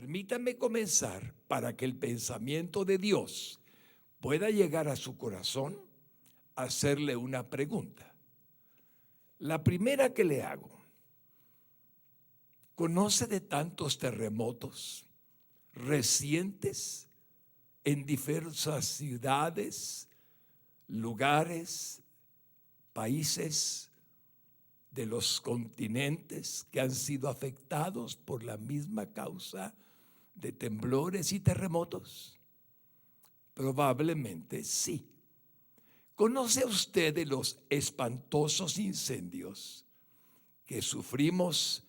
Permítame comenzar para que el pensamiento de Dios pueda llegar a su corazón, hacerle una pregunta. La primera que le hago: ¿conoce de tantos terremotos recientes en diversas ciudades, lugares, países de los continentes que han sido afectados por la misma causa de temblores y terremotos? Probablemente sí. ¿Conoce usted de los espantosos incendios que sufrimos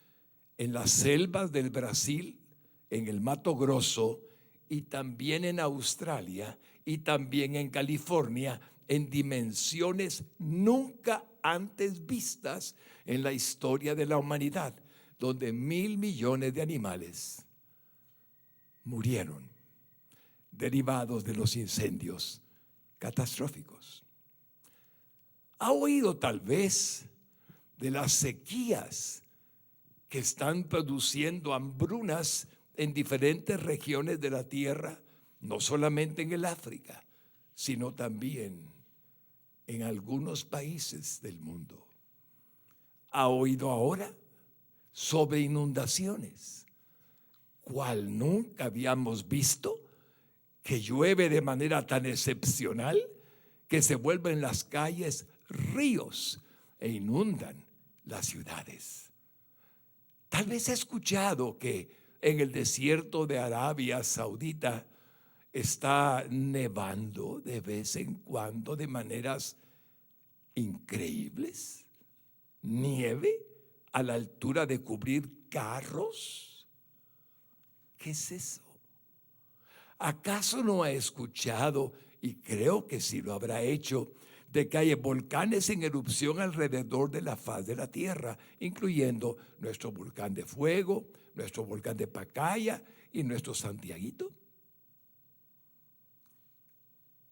en las selvas del Brasil, en el Mato Grosso, y también en Australia y también en California, en dimensiones nunca antes vistas en la historia de la humanidad, donde 1.000 millones de animales murieron derivados de los incendios catastróficos? ¿Ha oído tal vez de las sequías que están produciendo hambrunas en diferentes regiones de la tierra, no solamente en el África, sino también en algunos países del mundo? ¿Ha oído ahora sobre inundaciones, cual nunca habíamos visto, que llueve de manera tan excepcional que se vuelven las calles ríos e inundan las ciudades? Tal vez ha escuchado que en el desierto de Arabia Saudita está nevando de vez en cuando de maneras increíbles. Nieve a la altura de cubrir carros. ¿Qué es eso? ¿Acaso no ha escuchado, y creo que sí lo habrá hecho, de que hay volcanes en erupción alrededor de la faz de la tierra, incluyendo nuestro volcán de Fuego, nuestro volcán de Pacaya y nuestro Santiaguito?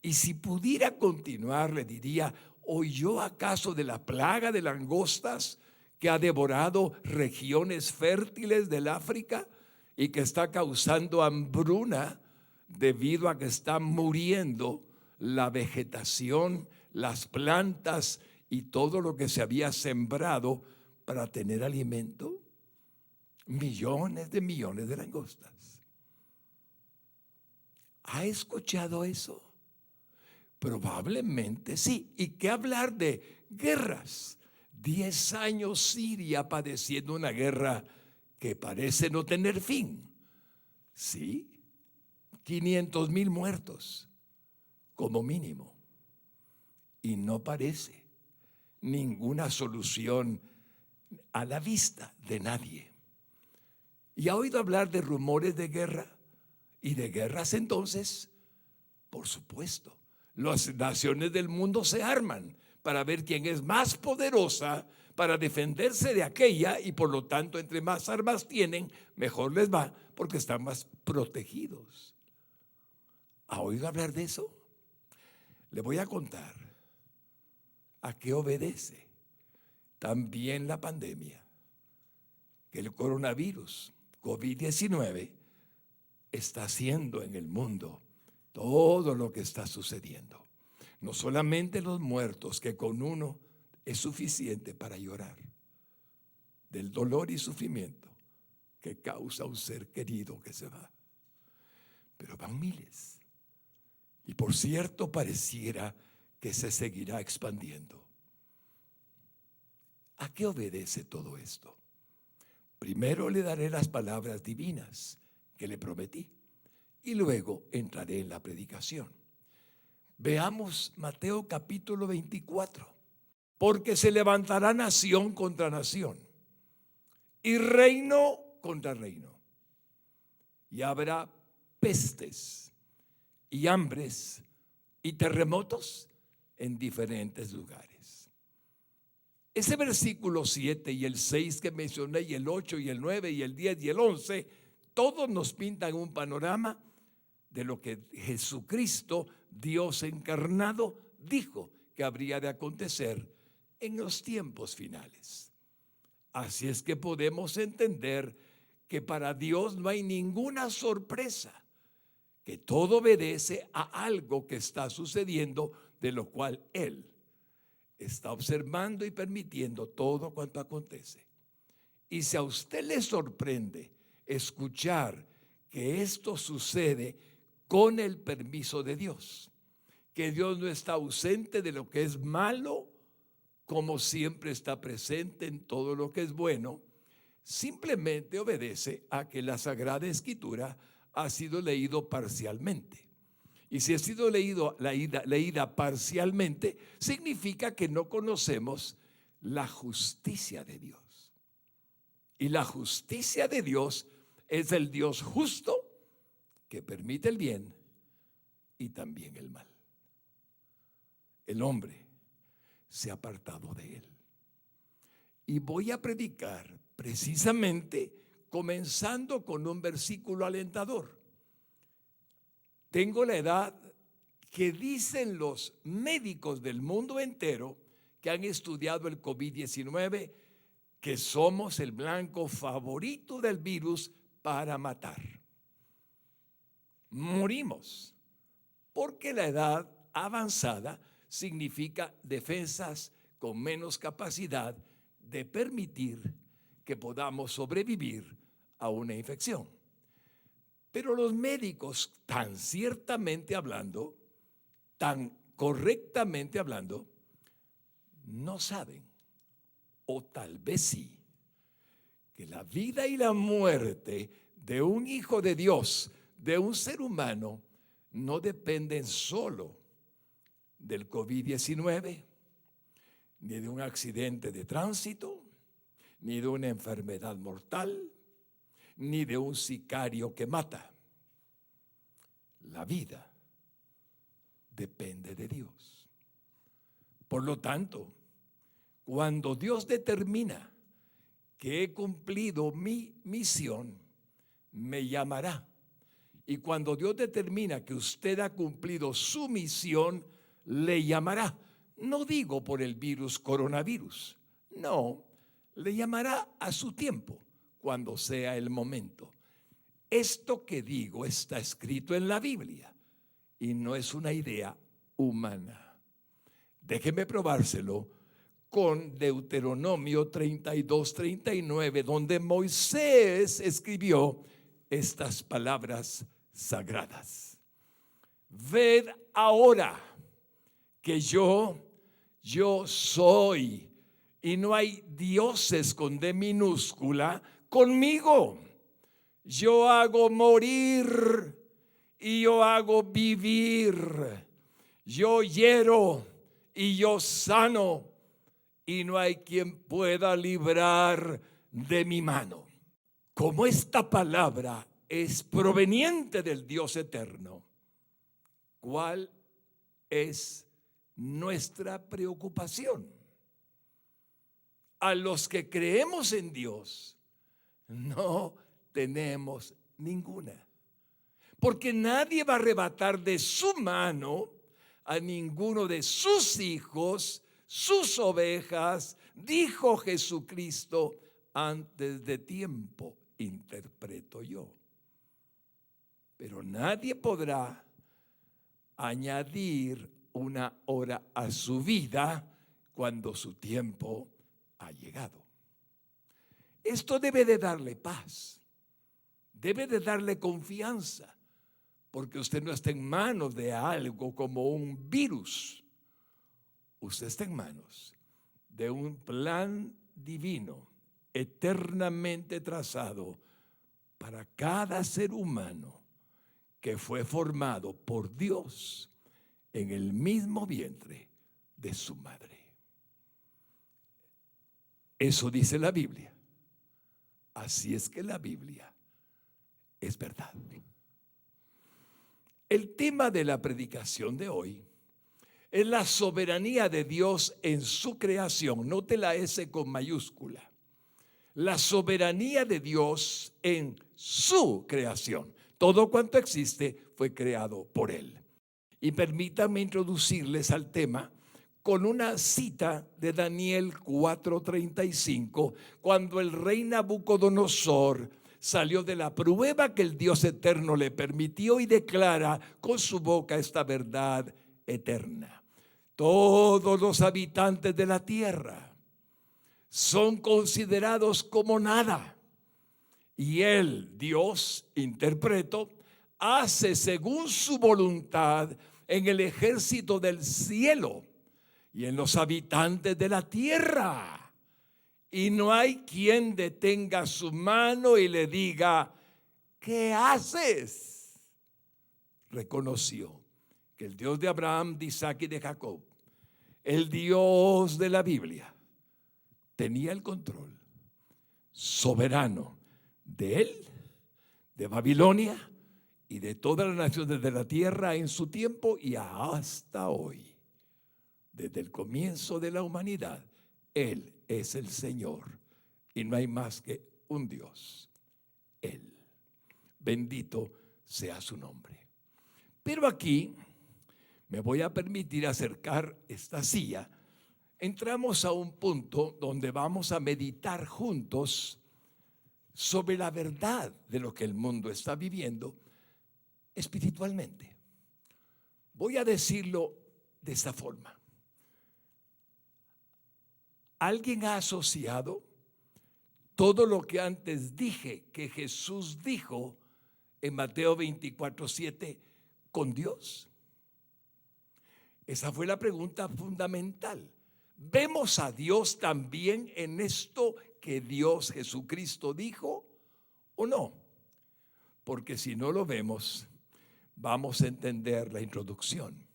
Y si pudiera continuar, le diría: ¿oyó acaso de la plaga de langostas que ha devorado regiones fértiles del África y que está causando hambruna debido a que está muriendo la vegetación, las plantas y todo lo que se había sembrado para tener alimento? Millones de langostas. ¿Ha escuchado eso? Probablemente sí. ¿Y qué hablar de guerras? 10 años Siria padeciendo una guerra que parece no tener fin. Sí, 500,000 muertos como mínimo. Y no parece ninguna solución a la vista de nadie. ¿Y ha oído hablar de rumores de guerra y de guerras entonces? Por supuesto. Las naciones del mundo se arman para ver quién es más poderosa para defenderse de aquella, y por lo tanto, entre más armas tienen, mejor les va, porque están más protegidos. ¿Ha oído hablar de eso? Le voy a contar a qué obedece también la pandemia, que el coronavirus, COVID-19, está haciendo en el mundo. Todo lo que está sucediendo, no solamente los muertos, que con uno es suficiente para llorar, del dolor y sufrimiento que causa un ser querido que se va, pero van miles. Y por cierto, pareciera que se seguirá expandiendo. ¿A qué obedece todo esto? Primero le daré las palabras divinas que le prometí, y luego entraré en la predicación. Veamos Mateo capítulo 24. Porque se levantará nación contra nación y reino contra reino, y habrá pestes y hambres y terremotos en diferentes lugares. Ese versículo 7 y el 6 que mencioné, y el 8 y el 9 y el 10 y el 11, todos nos pintan un panorama de lo que Jesucristo, Dios encarnado, dijo que habría de acontecer en los tiempos finales. Así es que podemos entender que para Dios no hay ninguna sorpresa, que todo obedece a algo que está sucediendo, de lo cual Él está observando y permitiendo todo cuanto acontece. Y si a usted le sorprende escuchar que esto sucede con el permiso de Dios, que Dios no está ausente de lo que es malo, como siempre está presente en todo lo que es bueno, simplemente obedece a que la Sagrada Escritura ha sido leído parcialmente. Y si ha sido leída parcialmente, significa que no conocemos la justicia de Dios. Y la justicia de Dios es el Dios justo que permite el bien y también el mal. El hombre se ha apartado de él. Y voy a predicar precisamente comenzando con un versículo alentador. Tengo la edad que dicen los médicos del mundo entero que han estudiado el COVID-19, que somos el blanco favorito del virus para matar. Morimos porque la edad avanzada significa defensas con menos capacidad de permitir que podamos sobrevivir a una infección. Pero los médicos, tan ciertamente hablando, tan correctamente hablando, no saben, o tal vez sí, que la vida y la muerte de un hijo de Dios, de un ser humano, no dependen solo del COVID-19, ni de un accidente de tránsito, ni de una enfermedad mortal, ni de un sicario que mata. La vida depende de Dios. Por lo tanto, cuando Dios determina que he cumplido mi misión, me llamará. Y cuando Dios determina que usted ha cumplido su misión, le llamará. No digo por el virus coronavirus, no, le llamará a su tiempo, cuando sea el momento. Esto que digo está escrito en la Biblia y no es una idea humana. Déjeme probárselo con Deuteronomio 32:39, donde Moisés escribió estas palabras sagradas. Ved ahora que yo soy, y no hay dioses con D minúscula conmigo. Yo hago morir y yo hago vivir. Yo hiero y yo sano, y no hay quien pueda librar de mi mano. Como esta palabra es proveniente del Dios eterno, ¿cuál es nuestra preocupación? A los que creemos en Dios, no tenemos ninguna. Porque nadie va a arrebatar de su mano a ninguno de sus hijos, sus ovejas, dijo Jesucristo antes de tiempo, interpreto yo. Pero nadie podrá añadir una hora a su vida cuando su tiempo ha llegado. Esto debe de darle paz, debe de darle confianza, porque usted no está en manos de algo como un virus. Usted está en manos de un plan divino, eternamente trazado para cada ser humano que fue formado por Dios en el mismo vientre de su madre. Eso dice la Biblia. Así es que la Biblia es verdad. El tema de la predicación de hoy es la soberanía de Dios en su creación. Note la S con mayúscula. La soberanía de Dios en su creación. Todo cuanto existe fue creado por Él. Y permítanme introducirles al tema con una cita de Daniel 4:35, cuando el rey Nabucodonosor salió de la prueba que el Dios eterno le permitió y declara con su boca esta verdad eterna. Todos los habitantes de la tierra son considerados como nada. Y Él, Dios, interpreto, hace según su voluntad en el ejército del cielo y en los habitantes de la tierra. Y no hay quien detenga su mano y le diga, ¿qué haces? Reconoció que el Dios de Abraham, de Isaac y de Jacob, el Dios de la Biblia, tenía el control soberano de él, de Babilonia y de todas las naciones de la tierra en su tiempo y hasta hoy. Desde el comienzo de la humanidad, Él es el Señor y no hay más que un Dios, Él. Bendito sea su nombre. Pero aquí me voy a permitir acercar esta silla. Entramos a un punto donde vamos a meditar juntos sobre la verdad de lo que el mundo está viviendo espiritualmente. Voy a decirlo de esta forma. ¿Alguien ha asociado todo lo que antes dije que Jesús dijo en Mateo 24:7 con Dios? Esa fue la pregunta fundamental. ¿Vemos a Dios también en esto que Dios Jesucristo dijo o no? Porque si no lo vemos, vamos a entender la introducción.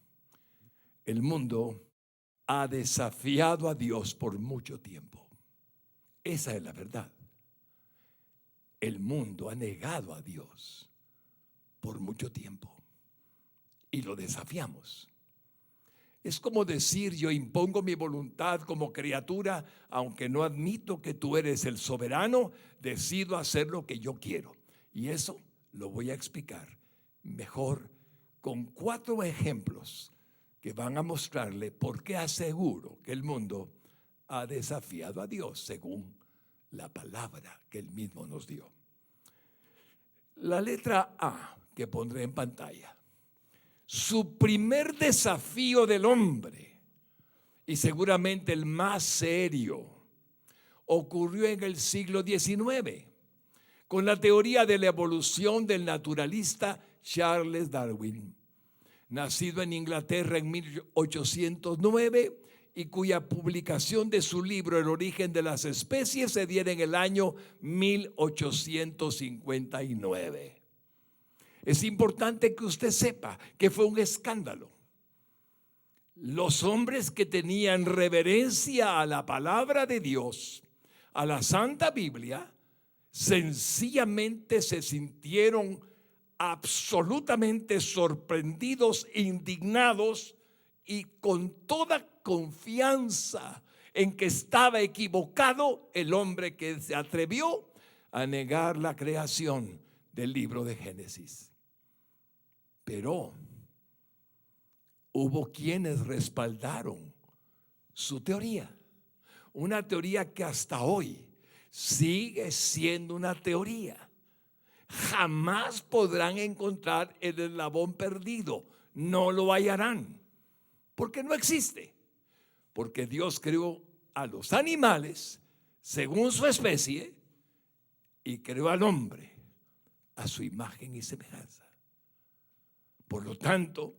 El mundo ha desafiado a Dios por mucho tiempo. Esa es la verdad. El mundo ha negado a Dios por mucho tiempo y lo desafiamos. Es como decir, yo impongo mi voluntad como criatura, aunque no admito que tú eres el soberano, decido hacer lo que yo quiero. Y eso lo voy a explicar mejor con 4 ejemplos que van a mostrarle por qué aseguro que el mundo ha desafiado a Dios según la palabra que Él mismo nos dio. La letra A que pondré en pantalla. Su primer desafío del hombre, y seguramente el más serio, ocurrió en el siglo XIX, con la teoría de la evolución del naturalista Charles Darwin, nacido en Inglaterra en 1809 y cuya publicación de su libro El origen de las especies se diera en el año 1859. Es importante que usted sepa que fue un escándalo. Los hombres que tenían reverencia a la palabra de Dios, a la Santa Biblia, sencillamente se sintieron absolutamente sorprendidos, indignados y con toda confianza en que estaba equivocado el hombre que se atrevió a negar la creación del libro de Génesis. Pero hubo quienes respaldaron su teoría, una teoría que hasta hoy sigue siendo una teoría. Jamás podrán encontrar el eslabón perdido, no lo hallarán, porque no existe, porque Dios creó a los animales según su especie y creó al hombre a su imagen y semejanza. Por lo tanto,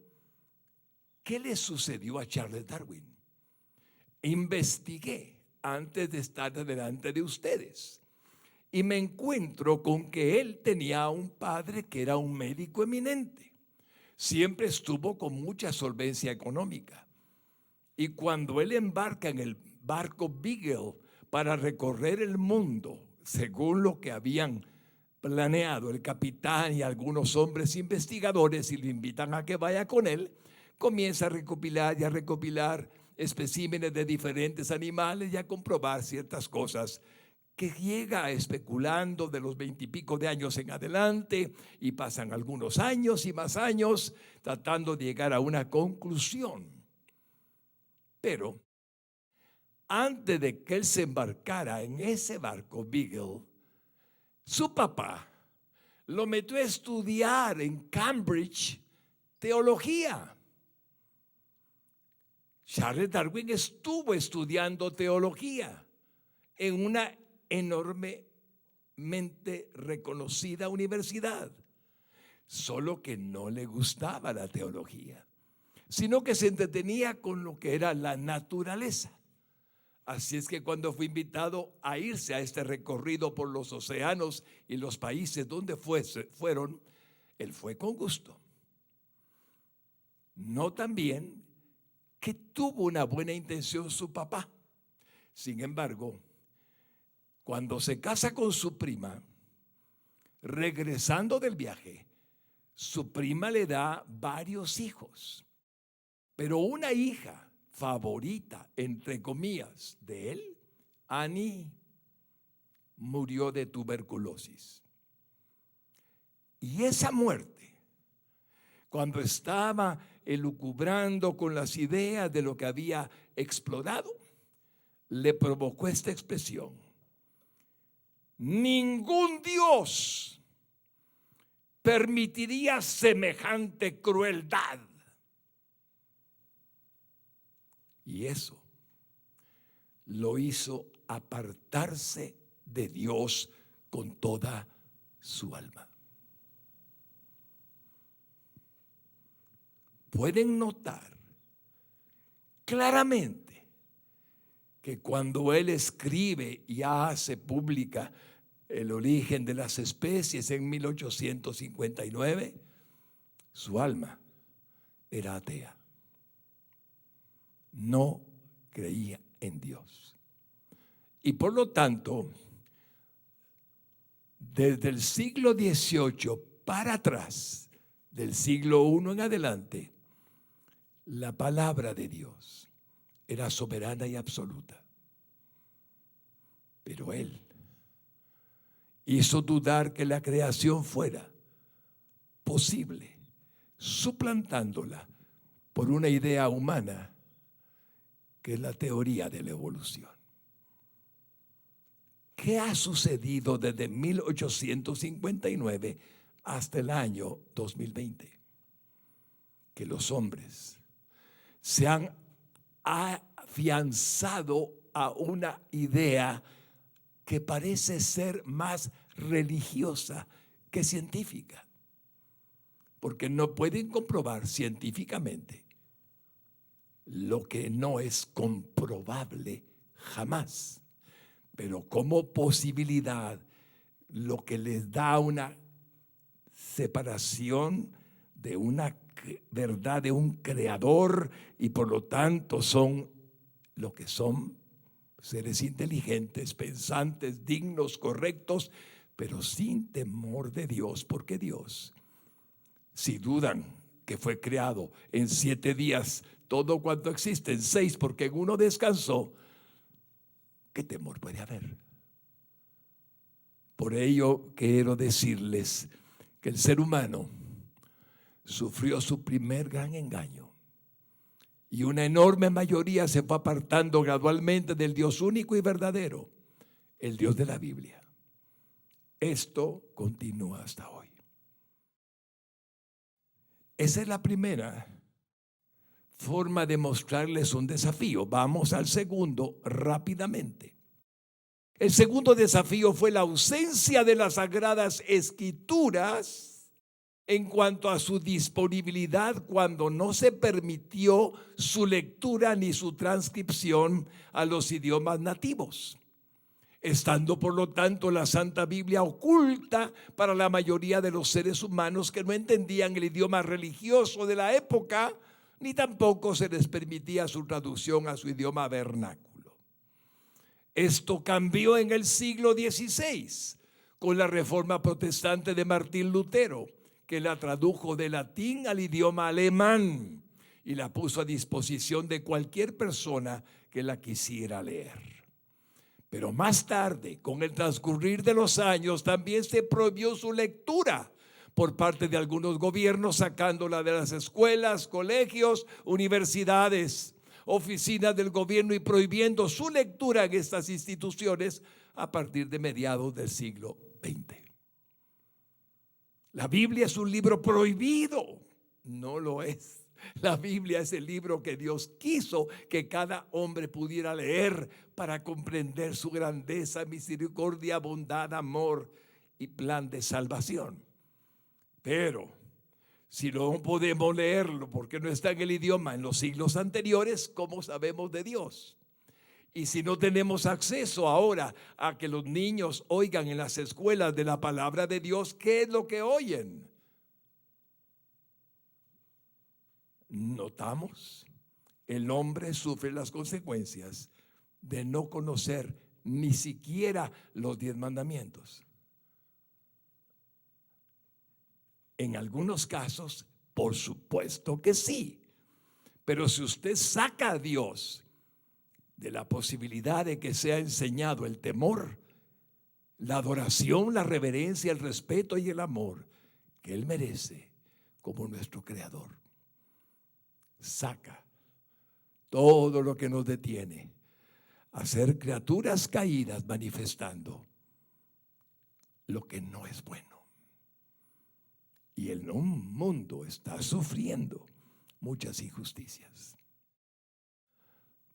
¿qué le sucedió a Charles Darwin? Investigué antes de estar delante de ustedes y me encuentro con que él tenía un padre que era un médico eminente. Siempre estuvo con mucha solvencia económica. Y cuando él embarca en el barco Beagle para recorrer el mundo, según lo que habían planeado el capitán y algunos hombres investigadores, y le invitan a que vaya con él, comienza a recopilar y a recopilar especímenes de diferentes animales y a comprobar ciertas cosas que llega especulando de los 20 y pico de años en adelante, y pasan algunos años y más años tratando de llegar a una conclusión. Pero antes de que él se embarcara en ese barco Beagle, Su papá lo metió a estudiar en Cambridge teología. Charles Darwin estuvo estudiando teología en una enormemente reconocida universidad, solo que no le gustaba la teología, sino que se entretenía con lo que era la naturaleza. Así es que cuando fue invitado a irse a este recorrido por los océanos y los países donde fueron, él fue con gusto. No también que tuvo una buena intención su papá. Sin embargo, cuando se casa con su prima, regresando del viaje, su prima le da varios hijos, pero una hija favorita, entre comillas, de él, Annie, murió de tuberculosis. Y esa muerte, cuando estaba elucubrando con las ideas de lo que había explorado, le provocó esta expresión: ningún Dios permitiría semejante crueldad. Y eso lo hizo apartarse de Dios con toda su alma. Pueden notar claramente que cuando él escribe y hace pública El origen de las especies en 1859, su alma era atea. No creía en Dios. Y por lo tanto, desde el siglo XVIII para atrás, del siglo I en adelante, la palabra de Dios era soberana y absoluta. Pero él hizo dudar que la creación fuera posible, suplantándola por una idea humana que es la teoría de la evolución. ¿Qué ha sucedido desde 1859 hasta el año 2020? Que los hombres se han afianzado a una idea que parece ser más religiosa que científica, porque no pueden comprobar científicamente lo que no es comprobable jamás, pero como posibilidad, lo que les da una separación de una verdad de un creador, y por lo tanto son lo que son, seres inteligentes, pensantes, dignos, correctos, pero sin temor de Dios, porque Dios, si dudan que fue creado en 7 días todo cuanto existe, en 6 porque en uno descansó, ¿qué temor puede haber? Por ello quiero decirles que el ser humano sufrió su primer gran engaño. Y una enorme mayoría se fue apartando gradualmente del Dios único y verdadero, el Dios de la Biblia. Esto continúa hasta hoy. Esa es la primera forma de mostrarles un desafío. Vamos al segundo rápidamente. El segundo desafío fue la ausencia de las Sagradas Escrituras en cuanto a su disponibilidad cuando no se permitió su lectura ni su transcripción a los idiomas nativos, estando por lo tanto la Santa Biblia oculta para la mayoría de los seres humanos que no entendían el idioma religioso de la época, ni tampoco se les permitía su traducción a su idioma vernáculo. Esto cambió en el siglo XVI con la Reforma Protestante de Martín Lutero, que la tradujo de latín al idioma alemán y la puso a disposición de cualquier persona que la quisiera leer. Pero más tarde, con el transcurrir de los años, también se prohibió su lectura por parte de algunos gobiernos, sacándola de las escuelas, colegios, universidades, oficinas del gobierno y prohibiendo su lectura en estas instituciones a partir de mediados del siglo XX. La Biblia es un libro prohibido. No lo es. La Biblia es el libro que Dios quiso que cada hombre pudiera leer para comprender su grandeza, misericordia, bondad, amor y plan de salvación. Pero si no podemos leerlo porque no está en el idioma en los siglos anteriores, ¿cómo sabemos de Dios? Y si no tenemos acceso ahora a que los niños oigan en las escuelas de la palabra de Dios, ¿qué es lo que oyen? Notamos, el hombre sufre las consecuencias de no conocer ni siquiera los 10 mandamientos. En algunos casos, por supuesto que sí. Pero si usted saca a Dios de la posibilidad de que sea enseñado el temor, la adoración, la reverencia, el respeto y el amor que Él merece como nuestro Creador, saca todo lo que nos detiene a ser criaturas caídas manifestando lo que no es bueno. Y el mundo está sufriendo muchas injusticias.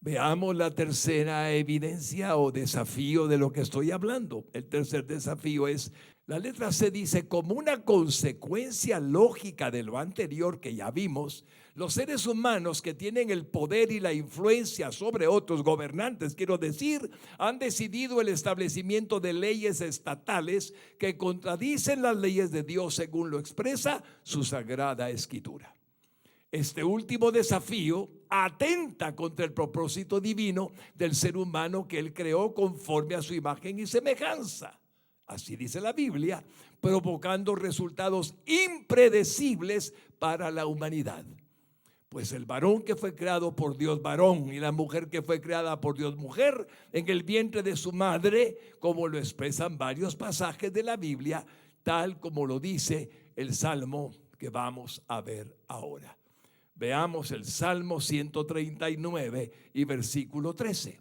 Veamos la tercera evidencia o desafío de lo que estoy hablando. El tercer desafío es, la letra C dice, como una consecuencia lógica de lo anterior que ya vimos, los seres humanos que tienen el poder y la influencia sobre otros gobernantes, quiero decir, han decidido el establecimiento de leyes estatales que contradicen las leyes de Dios según lo expresa su Sagrada Escritura. Este último desafío atenta contra el propósito divino del ser humano que Él creó conforme a su imagen y semejanza. Así dice la Biblia, provocando resultados impredecibles para la humanidad. Pues el varón que fue creado por Dios varón y la mujer que fue creada por Dios mujer en el vientre de su madre, como lo expresan varios pasajes de la Biblia, tal como lo dice el Salmo que vamos a ver ahora. Veamos el Salmo 139 y versículo 13.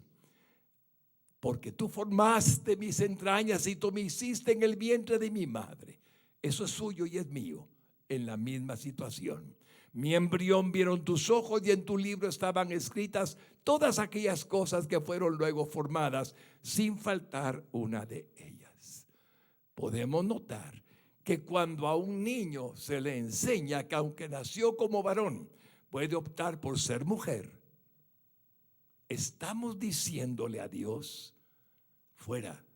Porque tú formaste mis entrañas y tú me hiciste en el vientre de mi madre. Eso es suyo y es mío, en la misma situación. Mi embrión vieron tus ojos y en tu libro estaban escritas todas aquellas cosas que fueron luego formadas, sin faltar una de ellas. Podemos notar que cuando a un niño se le enseña que aunque nació como varón, puede optar por ser mujer, estamos diciéndole a Dios, fuera,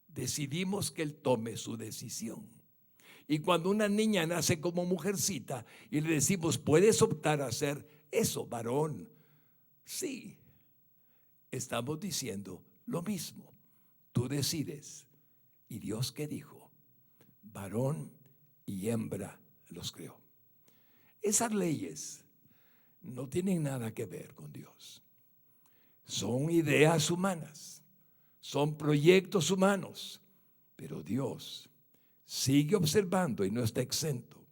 decidimos que Él tome su decisión. Y cuando una niña nace como mujercita y le decimos, puedes optar a ser eso, varón, sí, estamos diciendo lo mismo, tú decides. ¿Y Dios qué dijo? Varón y hembra los creó. Esas leyes no tienen nada que ver con Dios. Son ideas humanas, son proyectos humanos, pero Dios sigue observando y no está exento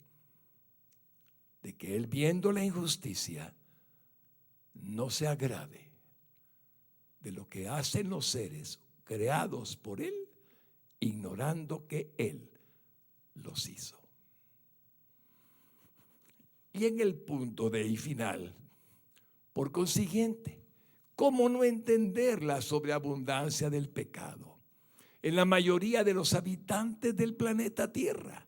de que Él, viendo la injusticia, no se agrade de lo que hacen los seres creados por Él, ignorando que Él los hizo. Y en el punto de y final, por consiguiente, ¿cómo no entender la sobreabundancia del pecado en la mayoría de los habitantes del planeta Tierra,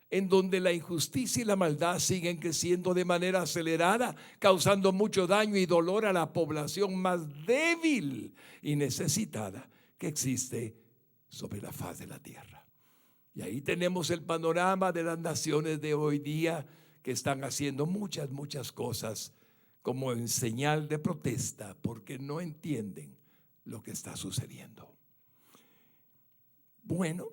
en donde la injusticia y la maldad siguen creciendo de manera acelerada, causando mucho daño y dolor a la población más débil y necesitada que existe sobre la faz de la tierra? Y ahí tenemos el panorama de las naciones de hoy día que están haciendo muchas cosas como en señal de protesta porque no entienden lo que está sucediendo. Bueno,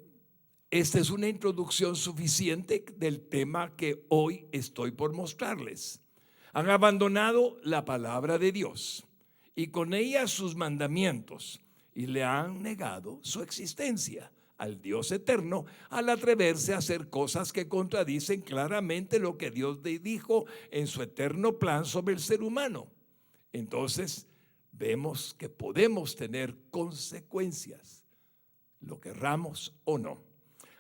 esta es una introducción suficiente del tema que hoy estoy por mostrarles. Han abandonado la palabra de Dios y con ella sus mandamientos y le han negado su existencia al Dios eterno al atreverse a hacer cosas que contradicen claramente lo que Dios dijo en su eterno plan sobre el ser humano. Entonces vemos que podemos tener consecuencias, lo querramos o no.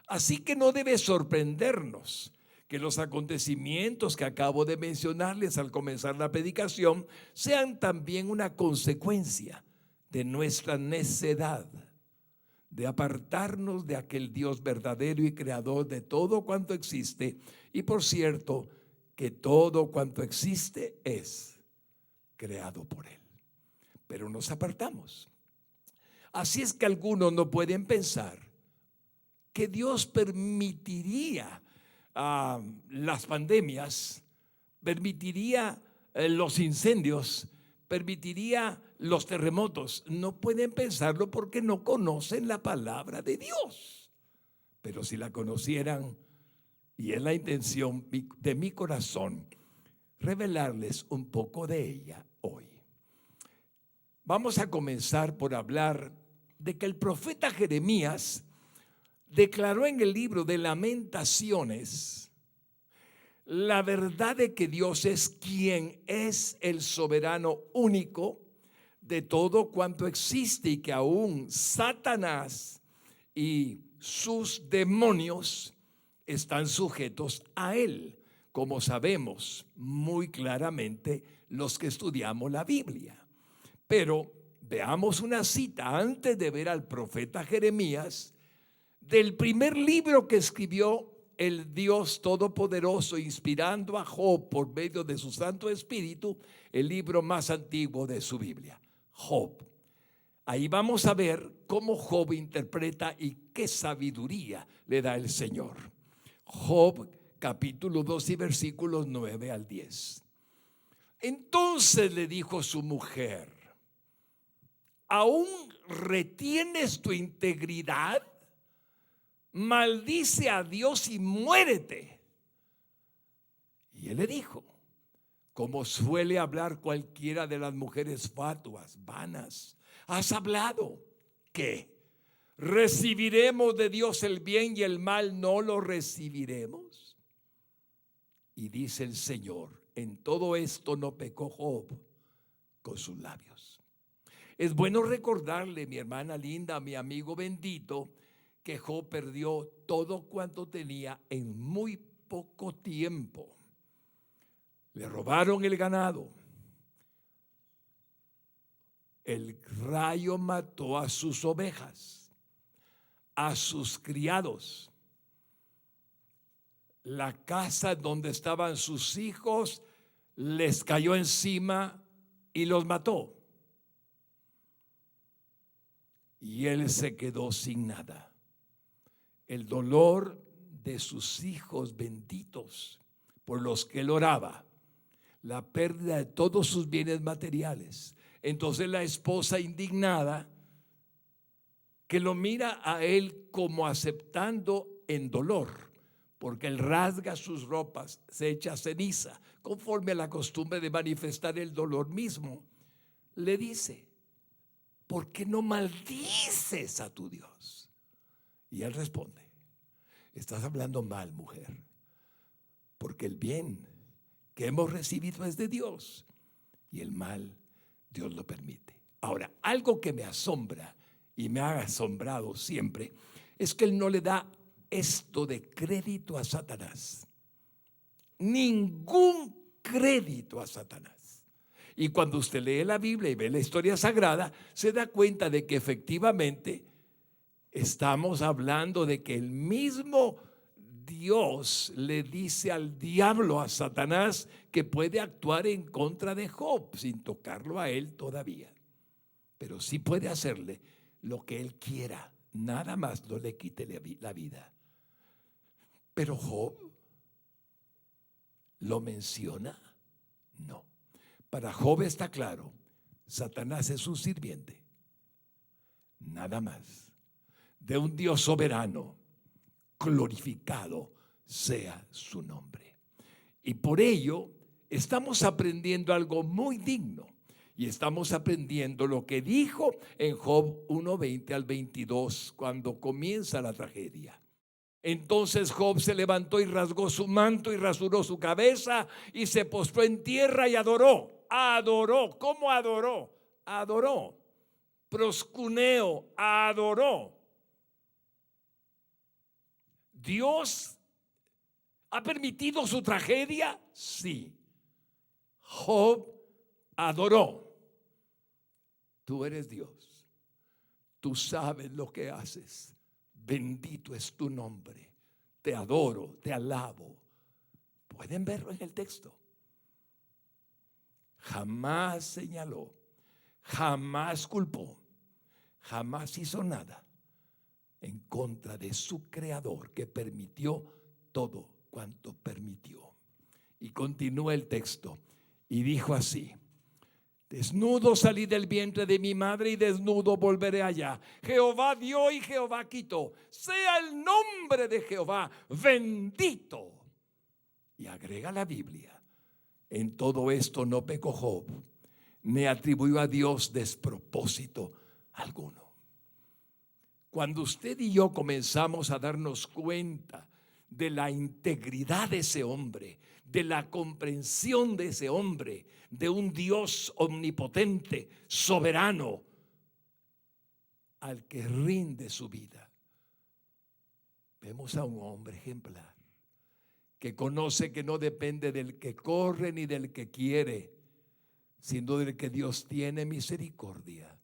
Así que no debe sorprendernos que los acontecimientos que acabo de mencionarles al comenzar la predicación sean también una consecuencia de nuestra necedad de apartarnos de aquel Dios verdadero y creador de todo cuanto existe. Y por cierto, que todo cuanto existe es creado por Él. Pero nos apartamos. Así es que algunos no pueden pensar que Dios permitiría las pandemias, permitiría los incendios, permitiría los terremotos. No pueden pensarlo porque no conocen la palabra de Dios. Pero si la conocieran, y es la intención de mi corazón, revelarles un poco de ella hoy. Vamos a comenzar por hablar de que el profeta Jeremías declaró en el libro de Lamentaciones la verdad de que Dios es quien es el soberano único de todo cuanto existe, y que aún Satanás y sus demonios están sujetos a él, como sabemos muy claramente los que estudiamos la Biblia. Pero veamos una cita antes de ver al profeta Jeremías del primer libro que escribió el Dios Todopoderoso, inspirando a Job por medio de su Santo Espíritu, el libro más antiguo de su Biblia, Job. Ahí vamos a ver cómo Job interpreta y qué sabiduría le da el Señor. Job capítulo 2 y versículos 9 al 10. Entonces le dijo su mujer: ¿aún retienes tu integridad? Maldice a Dios y muérete. Y él le dijo, como suele hablar cualquiera de las mujeres fatuas, vanas: ¿has hablado qué? ¿Recibiremos de Dios el bien y el mal no lo recibiremos? Y dice el Señor: en todo esto no pecó Job con sus labios. Es bueno recordarle, mi hermana linda, mi amigo bendito, que Job perdió todo cuanto tenía en muy poco tiempo. Le robaron el ganado. El rayo mató a sus ovejas, a sus criados. La casa donde estaban sus hijos les cayó encima y los mató. Y él se quedó sin nada. El dolor de sus hijos benditos por los que él oraba, la pérdida de todos sus bienes materiales. Entonces la esposa, indignada, que lo mira a él como aceptando en dolor, porque él rasga sus ropas, se echa ceniza, conforme a la costumbre de manifestar el dolor mismo, le dice: ¿por qué no maldices a tu Dios? Y él responde: estás hablando mal, mujer, porque el bien que hemos recibido es de Dios y el mal Dios lo permite. Ahora, algo que me asombra y me ha asombrado siempre es que él no le da esto de crédito a Satanás. Ningún crédito a Satanás. Y cuando usted lee la Biblia y ve la historia sagrada, se da cuenta de que efectivamente estamos hablando de que el mismo Dios le dice al diablo, a Satanás, que puede actuar en contra de Job sin tocarlo a él todavía, pero sí puede hacerle lo que él quiera, nada más no le quite la vida. Pero Job ¿lo menciona? No. Para Job está claro, Satanás es un sirviente, nada más, de un Dios soberano. Glorificado sea su nombre. Y por ello estamos aprendiendo algo muy digno. Y estamos aprendiendo lo que dijo en Job 1:20 al 22, cuando comienza la tragedia. Entonces Job se levantó y rasgó su manto y rasuró su cabeza y se postró en tierra y adoró. Adoró. ¿Cómo adoró? Adoró. Proscuneo, adoró. ¿Dios ha permitido su tragedia? Sí. Job adoró. Tú eres Dios. Tú sabes lo que haces. Bendito es tu nombre. Te adoro, te alabo. Pueden verlo en el texto. Jamás señaló, jamás culpó, jamás hizo nada en contra de su creador, que permitió todo cuanto permitió. Y continúa el texto y dijo así: desnudo salí del vientre de mi madre y desnudo volveré allá. Jehová dio y Jehová quitó. Sea el nombre de Jehová bendito. Y agrega la Biblia: en todo esto no pecó Job, ni atribuyó a Dios despropósito alguno. Cuando usted y yo comenzamos a darnos cuenta de la integridad de ese hombre, de la comprensión de ese hombre, de un Dios omnipotente, soberano, al que rinde su vida, vemos a un hombre ejemplar, que conoce que no depende del que corre ni del que quiere, sino del que Dios tiene misericordia.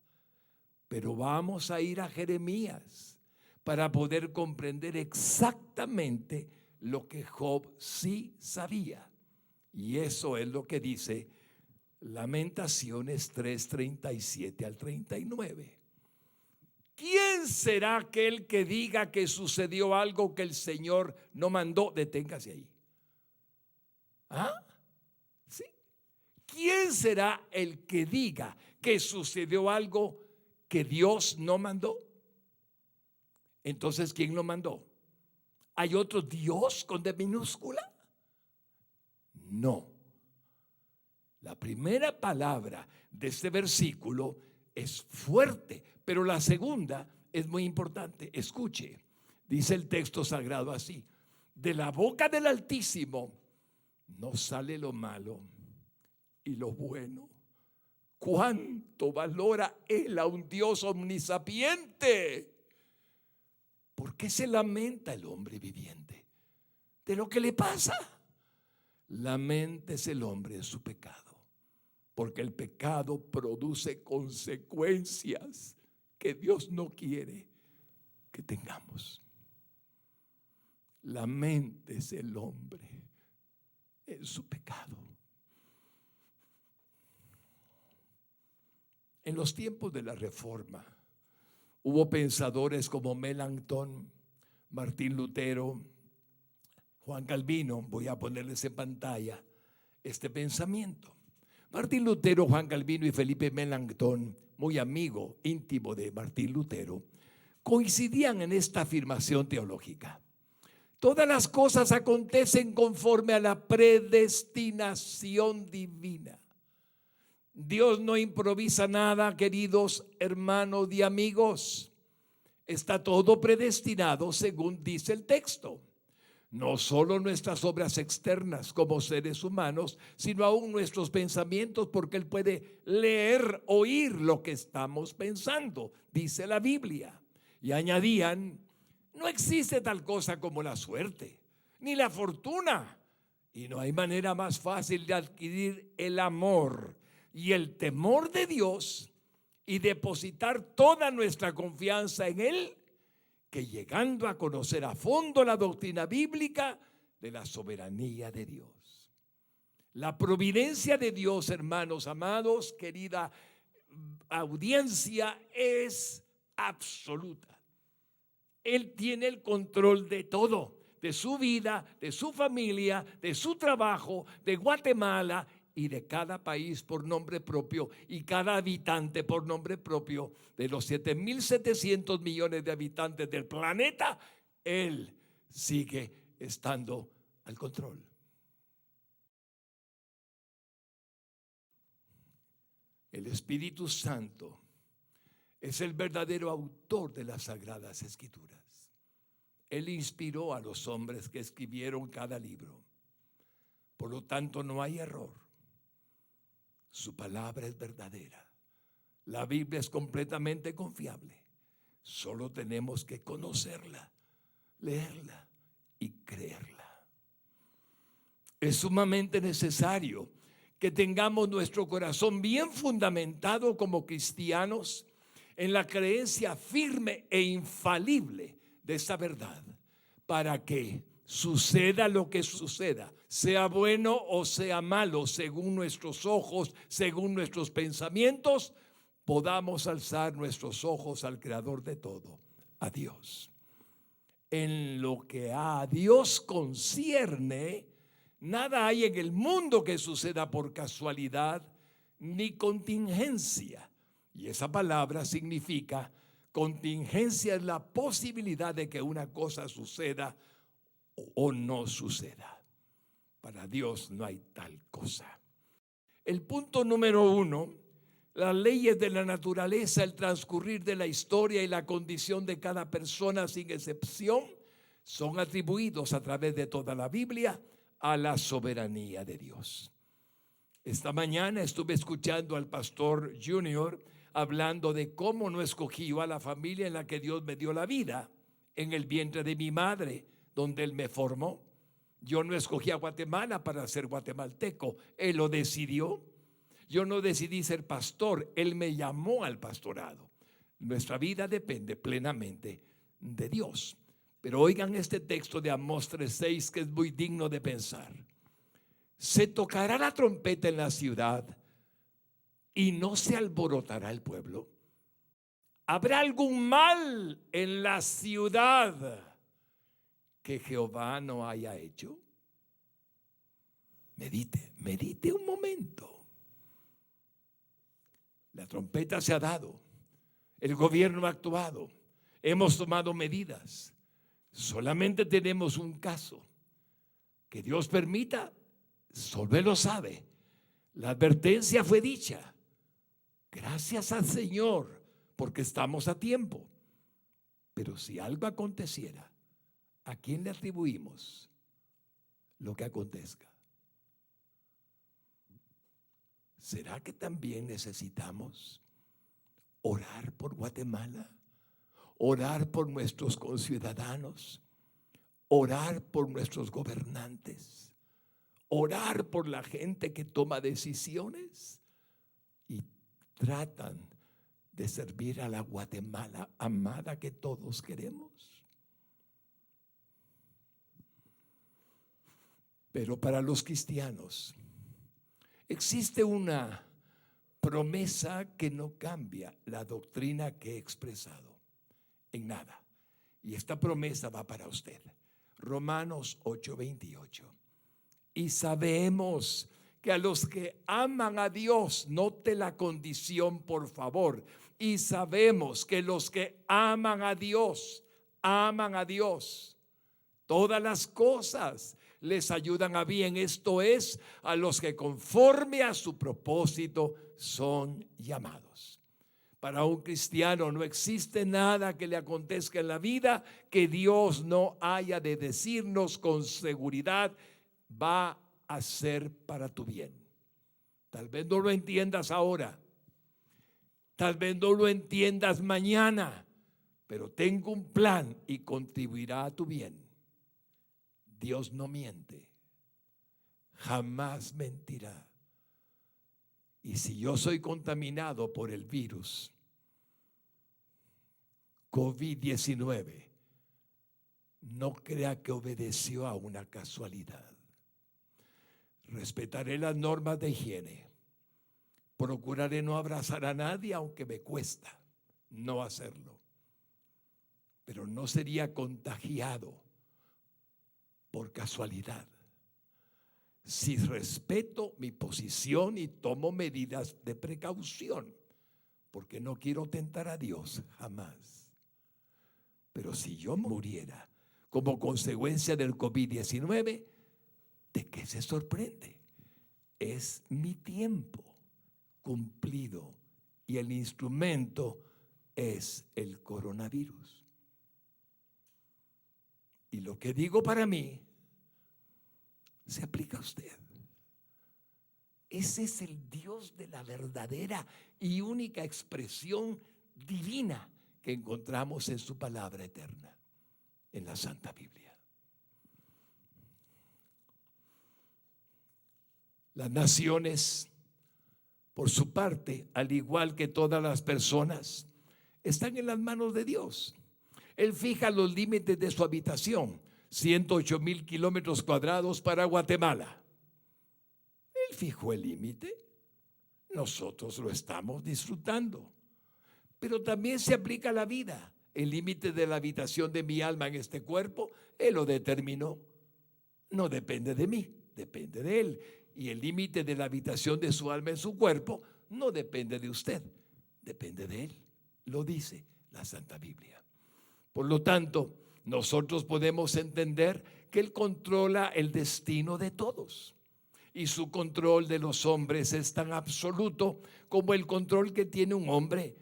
Pero vamos a ir a Jeremías para poder comprender exactamente lo que Job sí sabía. Y eso es lo que dice Lamentaciones 3:37 al 39. ¿Quién será aquel que diga que sucedió algo que el Señor no mandó? Deténgase ahí. ¿Ah? ¿Sí? ¿Quién será el que diga que sucedió algo que Dios no mandó? Entonces, ¿quién lo mandó? ¿Hay otro Dios con D minúscula? No. La primera palabra de este versículo es fuerte, pero la segunda es muy importante. Escuche, dice el texto sagrado así: de la boca del Altísimo no sale lo malo y lo bueno. ¿Cuánto valora él a un Dios omnisapiente? ¿Por qué se lamenta el hombre viviente de lo que le pasa? Laméntese el hombre de su pecado, porque el pecado produce consecuencias que Dios no quiere que tengamos. Laméntese el hombre en su pecado. En los tiempos de la Reforma hubo pensadores como Melanchthon, Martín Lutero, Juan Calvino. Voy a ponerles en pantalla este pensamiento. Martín Lutero, Juan Calvino y Felipe Melanchthon, muy amigo íntimo de Martín Lutero, coincidían en esta afirmación teológica: todas las cosas acontecen conforme a la predestinación divina. Dios no improvisa nada, queridos hermanos y amigos. Está todo predestinado según dice el texto. No solo nuestras obras externas como seres humanos, sino aún nuestros pensamientos, porque Él puede leer, oír lo que estamos pensando, dice la Biblia. Y añadían: no existe tal cosa como la suerte, ni la fortuna, y no hay manera más fácil de adquirir el amor y el temor de Dios y depositar toda nuestra confianza en Él, que llegando a conocer a fondo la doctrina bíblica de la soberanía de Dios. La providencia de Dios, hermanos amados, querida audiencia, es absoluta. Él tiene el control de todo, de su vida, de su familia, de su trabajo, de Guatemala y de cada país por nombre propio, y cada habitante por nombre propio. De los 7.700 millones de habitantes del planeta, Él sigue estando al control. El Espíritu Santo es el verdadero autor de las Sagradas Escrituras. Él inspiró a los hombres que escribieron cada libro. Por lo tanto, no hay error. Su palabra es verdadera. La Biblia es completamente confiable. Solo tenemos que conocerla, leerla y creerla. Es sumamente necesario que tengamos nuestro corazón bien fundamentado como cristianos en la creencia firme e infalible de esta verdad, para que suceda lo que suceda, sea bueno o sea malo, según nuestros ojos, según nuestros pensamientos, podamos alzar nuestros ojos al Creador de todo, a Dios. En lo que a Dios concierne, nada hay en el mundo que suceda por casualidad ni contingencia. Y esa palabra significa contingencia, es la posibilidad de que una cosa suceda o no suceda. Para Dios no hay tal cosa. El punto número 1, las leyes de la naturaleza, el transcurrir de la historia y la condición de cada persona sin excepción, son atribuidos a través de toda la Biblia a la soberanía de Dios. Esta mañana estuve escuchando al pastor Junior hablando de cómo no escogí yo a la familia en la que Dios me dio la vida, en el vientre de mi madre, donde Él me formó. Yo no escogí a Guatemala para ser guatemalteco, Él lo decidió. Yo no decidí ser pastor, Él me llamó al pastorado. Nuestra vida depende plenamente de Dios. Pero oigan este texto de Amós 3:6 que es muy digno de pensar. Se tocará la trompeta en la ciudad y no se alborotará el pueblo. ¿Habrá algún mal en la ciudad que Jehová no haya hecho? Medite un momento. La trompeta se ha dado, el gobierno ha actuado, hemos tomado medidas. Solamente tenemos un caso. Que Dios permita, solo Él lo sabe. La advertencia fue dicha. Gracias al Señor, porque estamos a tiempo. Pero si algo aconteciera, ¿a quién le atribuimos lo que acontezca? ¿Será que también necesitamos orar por Guatemala? Orar por nuestros conciudadanos, orar por nuestros gobernantes, orar por la gente que toma decisiones y tratan de servir a la Guatemala amada que todos queremos. Pero para los cristianos existe una promesa que no cambia la doctrina que he expresado en nada. Y esta promesa va para usted. Romanos 8:28. Y sabemos que a los que aman a Dios, note la condición por favor, y sabemos que los que aman a Dios, todas las cosas les ayudan a bien, esto es, a los que conforme a su propósito son llamados. Para un cristiano no existe nada que le acontezca en la vida que Dios no haya de decirnos con seguridad, va a ser para tu bien. Tal vez no lo entiendas ahora, tal vez no lo entiendas mañana, pero tengo un plan y contribuirá a tu bien. Dios no miente, jamás mentirá. Y si yo soy contaminado por el virus COVID-19, no crea que obedeció a una casualidad. Respetaré las normas de higiene. Procuraré no abrazar a nadie, aunque me cuesta no hacerlo. Pero no sería contagiado por casualidad. Si respeto mi posición y tomo medidas de precaución, porque no quiero tentar a Dios jamás. Pero si yo muriera como consecuencia del COVID-19, ¿de qué se sorprende? Es mi tiempo cumplido y el instrumento es el coronavirus. Y lo que digo para mí se aplica a usted. Ese es el Dios de la verdadera y única expresión divina que encontramos en su palabra eterna, en la Santa Biblia. Las naciones, por su parte, al igual que todas las personas, están en las manos de Dios. Él fija los límites de su habitación, 108,000 kilómetros cuadrados para Guatemala. Él fijó el límite, nosotros lo estamos disfrutando. Pero también se aplica a la vida. El límite de la habitación de mi alma en este cuerpo, Él lo determinó. No depende de mí, depende de Él. Y el límite de la habitación de su alma en su cuerpo no depende de usted, depende de Él. Lo dice la Santa Biblia. Por lo tanto, nosotros podemos entender que Él controla el destino de todos. Y su control de los hombres es tan absoluto como el control que tiene un hombre.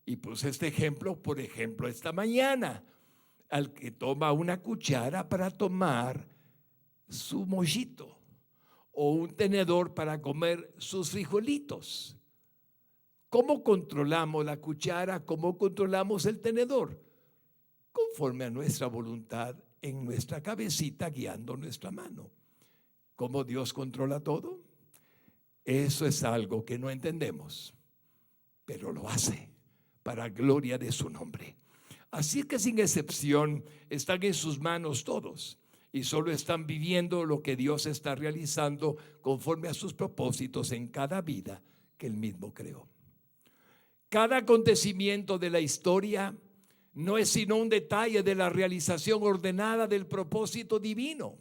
Y puse este ejemplo, por ejemplo, esta mañana, al que toma una cuchara para tomar su mollito o un tenedor para comer sus frijolitos. ¿Cómo controlamos la cuchara? ¿Cómo controlamos el tenedor? Conforme a nuestra voluntad en nuestra cabecita guiando nuestra mano. ¿Cómo Dios controla todo? Eso es algo que no entendemos, pero lo hace para gloria de su nombre. Así que sin excepción están en sus manos todos y solo están viviendo lo que Dios está realizando conforme a sus propósitos en cada vida que Él mismo creó. Cada acontecimiento de la historia no es sino un detalle de la realización ordenada del propósito divino.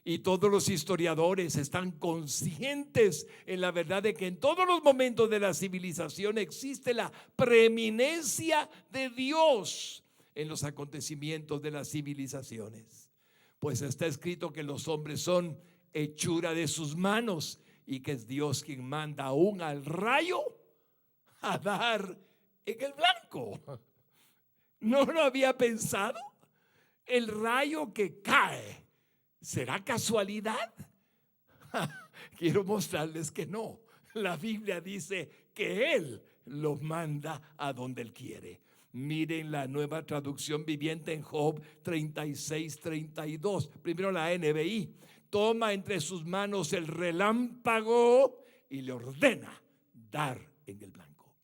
Y todos los historiadores están conscientes en la verdad de que en todos los momentos de la civilización existe la preeminencia de Dios en los acontecimientos de las civilizaciones. Pues está escrito que los hombres son hechura de sus manos y que es Dios quien manda aún al rayo a dar en el blanco. ¿No lo había pensado? El rayo que cae, ¿será casualidad? Quiero mostrarles que no. La Biblia dice que Él lo manda a donde Él quiere. Miren la Nueva Traducción Viviente en Job 36:32. Primero la NBI. Toma entre sus manos el relámpago y le ordena dar en el blanco.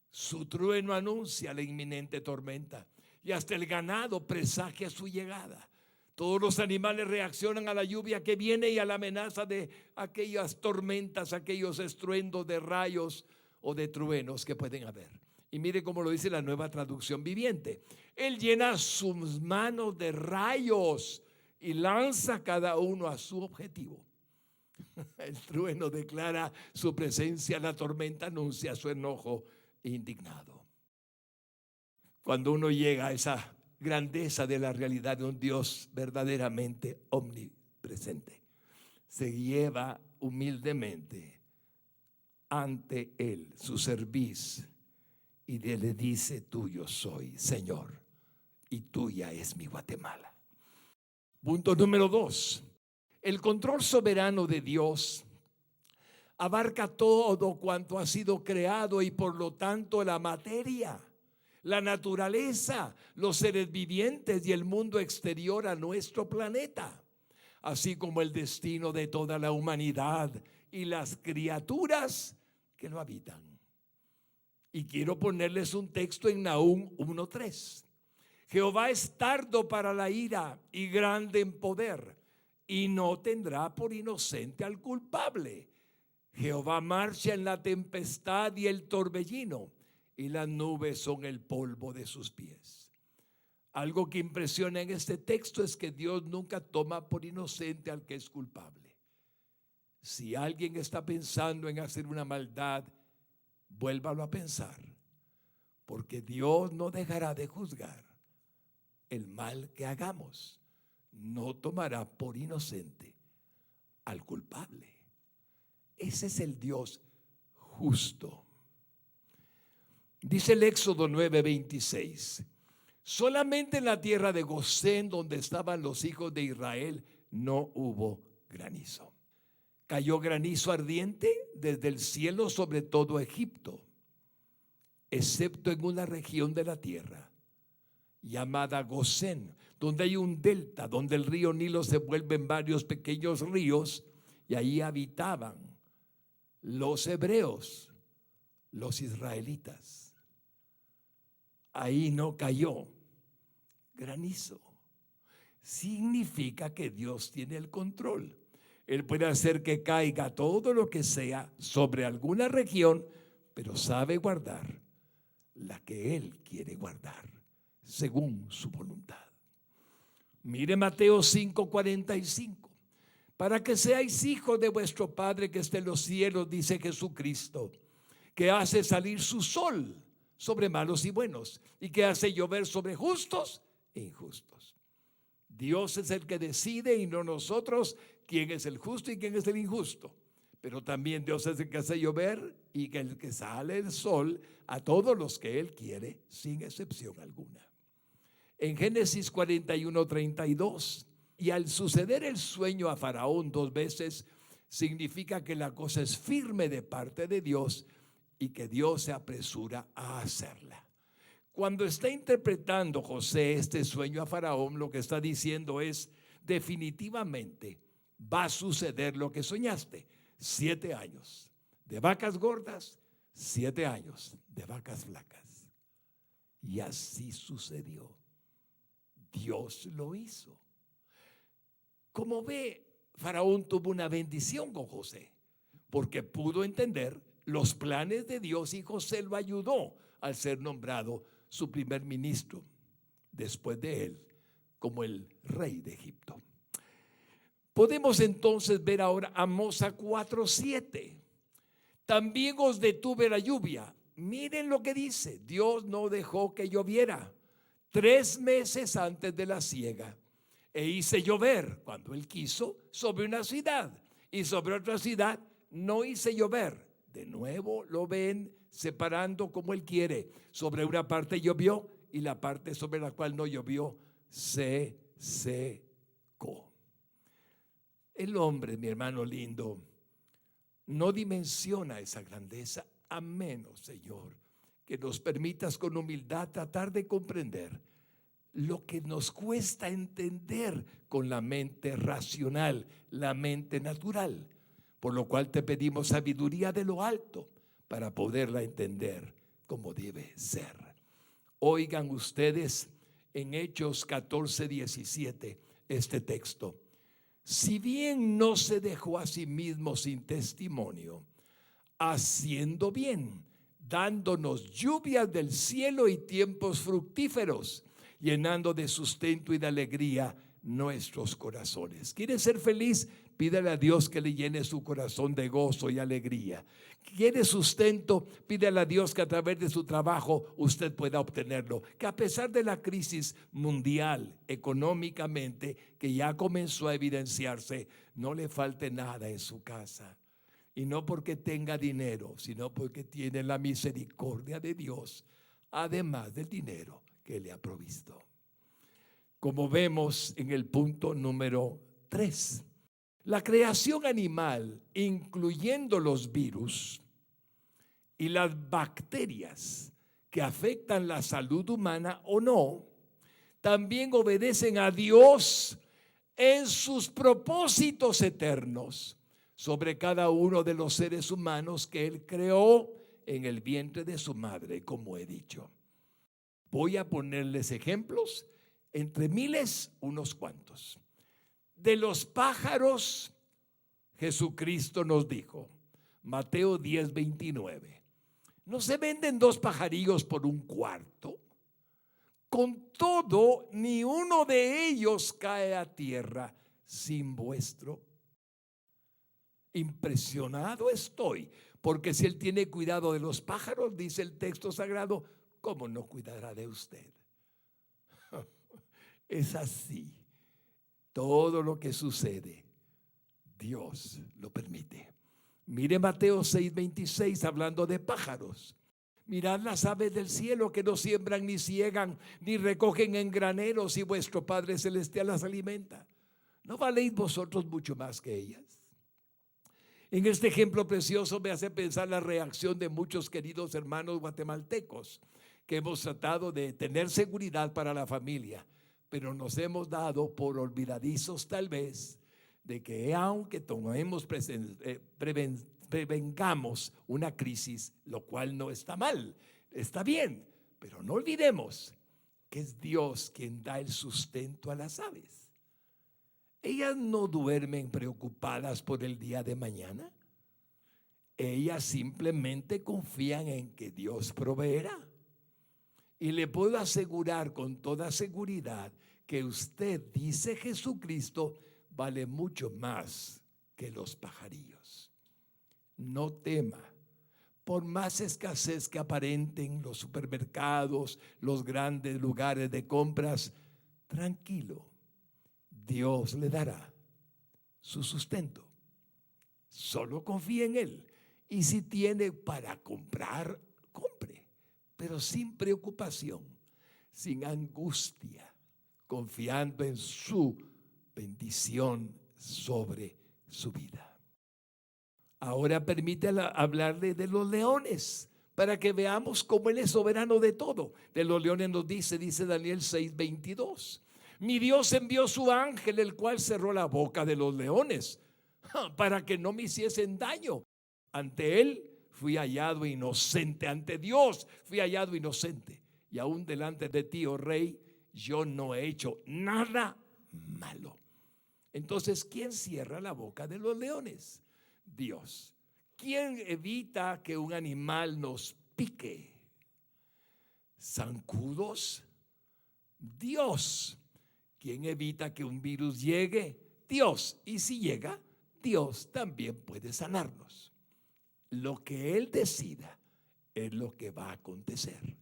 Su trueno anuncia la inminente tormenta y hasta el ganado presagia su llegada. Todos los animales reaccionan a la lluvia que viene y a la amenaza de aquellas tormentas, aquellos estruendos de rayos o de truenos que pueden haber. Y mire cómo lo dice la Nueva Traducción Viviente. Él llena sus manos de rayos y lanza cada uno a su objetivo. El trueno declara su presencia, la tormenta anuncia su enojo indignado. Cuando uno llega a esa grandeza de la realidad de un Dios verdaderamente omnipresente, se lleva humildemente ante Él su cerviz y le dice: tuyo soy, Señor, y tuya es mi Guatemala. Punto número 2. El control soberano de Dios abarca todo cuanto ha sido creado y por lo tanto la materia, la naturaleza, los seres vivientes y el mundo exterior a nuestro planeta, así como el destino de toda la humanidad y las criaturas que lo habitan. Y quiero ponerles un texto en Nahum 1:3. Jehová es tardo para la ira y grande en poder, y no tendrá por inocente al culpable. Jehová marcha en la tempestad y el torbellino, y las nubes son el polvo de sus pies. Algo que impresiona en este texto es que Dios nunca toma por inocente al que es culpable. Si alguien está pensando en hacer una maldad, vuélvalo a pensar, porque Dios no dejará de juzgar el mal que hagamos. No tomará por inocente al culpable. Ese es el Dios justo. Dice el Éxodo 9:26. Solamente en la tierra de Gosén, donde estaban los hijos de Israel, no hubo granizo. Cayó granizo ardiente desde el cielo sobre todo Egipto, excepto en una región de la tierra llamada Gosén, donde hay un delta, donde el río Nilo se vuelve en varios pequeños ríos, y ahí habitaban los hebreos, los israelitas. Ahí no cayó granizo. Significa que Dios tiene el control. Él puede hacer que caiga todo lo que sea sobre alguna región, pero sabe guardar la que Él quiere guardar, según su voluntad. Mire Mateo 5:45. Para que seáis hijos de vuestro Padre que está en los cielos, dice Jesucristo, que hace salir su sol sobre malos y buenos, y que hace llover sobre justos e injustos. Dios es el que decide y no nosotros quién es el justo y quién es el injusto. Pero también Dios es el que hace llover y el que sale el sol a todos los que Él quiere, sin excepción alguna. En Génesis 41:32, y al suceder el sueño a Faraón 2 veces, significa que la cosa es firme de parte de Dios y que Dios se apresura a hacerla. Cuando está interpretando José este sueño a Faraón, lo que está diciendo es: definitivamente va a suceder lo que soñaste. 7 años de vacas gordas, 7 años de vacas flacas. Y así sucedió. Dios lo hizo. Como ve, Faraón tuvo una bendición con José, porque pudo entender los planes de Dios y José lo ayudó al ser nombrado su primer ministro después de él como el rey de Egipto. Podemos entonces ver ahora Amós 4:7. También os detuve la lluvia. Miren lo que dice: Dios no dejó que lloviera 3 meses antes de la siega, e hice llover cuando Él quiso sobre una ciudad, y sobre otra ciudad no hice llover. De nuevo lo ven separando como Él quiere. Sobre una parte llovió y la parte sobre la cual no llovió se secó. El hombre, mi hermano lindo, no dimensiona esa grandeza, a menos, Señor, que nos permitas con humildad tratar de comprender lo que nos cuesta entender con la mente racional, la mente natural, por lo cual te pedimos sabiduría de lo alto para poderla entender como debe ser. Oigan ustedes en Hechos 14:17 este texto: si bien no se dejó a sí mismo sin testimonio, haciendo bien, dándonos lluvias del cielo y tiempos fructíferos, llenando de sustento y de alegría nuestros corazones. ¿Quiere ser feliz? Pídale a Dios que le llene su corazón de gozo y alegría. ¿Quiere sustento? Pídale a Dios que a través de su trabajo usted pueda obtenerlo. Que a pesar de la crisis mundial económicamente que ya comenzó a evidenciarse, no le falte nada en su casa. Y no porque tenga dinero, sino porque tiene la misericordia de Dios, además del dinero que le ha provisto. Como vemos en el punto número 3, la creación animal, incluyendo los virus y las bacterias que afectan la salud humana o no, también obedecen a Dios en sus propósitos eternos sobre cada uno de los seres humanos que Él creó en el vientre de su madre, como he dicho. Voy a ponerles ejemplos, entre miles, unos cuantos. De los pájaros, Jesucristo nos dijo, Mateo 10:29, ¿no se venden 2 pajarillos por un cuarto? Con todo, ni uno de ellos cae a tierra sin vuestro. Impresionado estoy, porque si Él tiene cuidado de los pájaros, dice el texto sagrado, ¿cómo no cuidará de usted? Es así. Todo lo que sucede, Dios lo permite. Mire Mateo 6:26, hablando de pájaros. Mirad las aves del cielo, que no siembran ni ciegan ni recogen en graneros, y vuestro Padre celestial las alimenta. ¿No valéis vosotros mucho más que ellas? En este ejemplo precioso me hace pensar la reacción de muchos queridos hermanos guatemaltecos que hemos tratado de tener seguridad para la familia, pero nos hemos dado por olvidadizos tal vez de que aunque prevengamos una crisis, lo cual no está mal, está bien, pero no olvidemos que es Dios quien da el sustento a las aves. Ellas no duermen preocupadas por el día de mañana. Ellas simplemente confían en que Dios proveerá. Y le puedo asegurar con toda seguridad que usted, dice Jesucristo, vale mucho más que los pajarillos. No tema. Por más escasez que aparenten los supermercados, los grandes lugares de compras, tranquilo, Dios le dará su sustento. Solo confíe en Él. Y si tiene para comprar, compre, pero sin preocupación, sin angustia, confiando en su bendición sobre su vida. Ahora permítela hablarle de los leones, para que veamos cómo Él es soberano de todo. De los leones nos dice Daniel 6:22. Mi Dios envió su ángel, el cual cerró la boca de los leones, para que no me hiciesen daño. Ante Él fui hallado inocente, ante Dios fui hallado inocente. Y aún delante de ti, oh rey, yo no he hecho nada malo. Entonces, ¿quién cierra la boca de los leones? Dios. ¿Quién evita que un animal nos pique? ¿Zancudos? Dios. ¿Quién evita que un virus llegue? Dios. Y si llega, Dios también puede sanarnos. Lo que Él decida es lo que va a acontecer.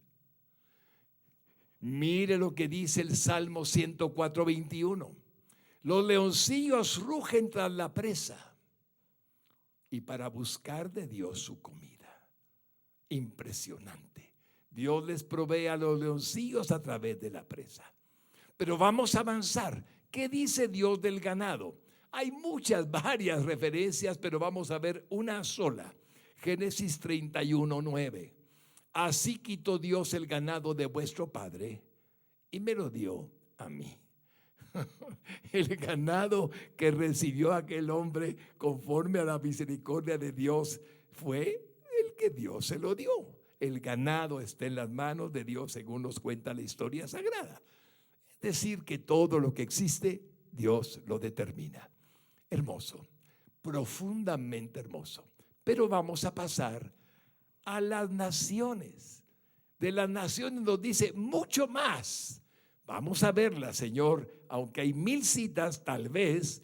Mire lo que dice el Salmo 104:21. Los leoncillos rugen tras la presa y para buscar de Dios su comida. Impresionante. Dios les provee a los leoncillos a través de la presa. Pero vamos a avanzar. ¿Qué dice Dios del ganado? Hay varias referencias, pero vamos a ver una sola. Génesis 31:9. Así quitó Dios el ganado de vuestro padre y me lo dio a mí. El ganado que recibió aquel hombre conforme a la misericordia de Dios fue el que Dios se lo dio. El ganado está en las manos de Dios, según nos cuenta la historia sagrada. Es decir, que todo lo que existe, Dios lo determina. Hermoso, profundamente hermoso. Pero vamos a pasar a las naciones. De las naciones nos dice mucho más. Vamos a verla, Señor, aunque hay 1000 citas, tal vez